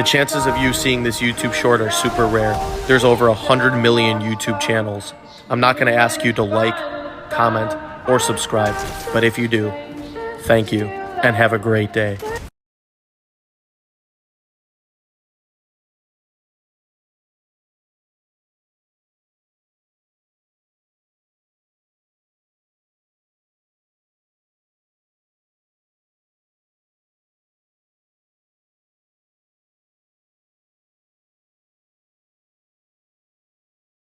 The chances of you seeing this YouTube short are super rare. There's over 100 million YouTube channels. I'm not going to ask you to like, comment, or subscribe, but if you do, thank you and have a great day.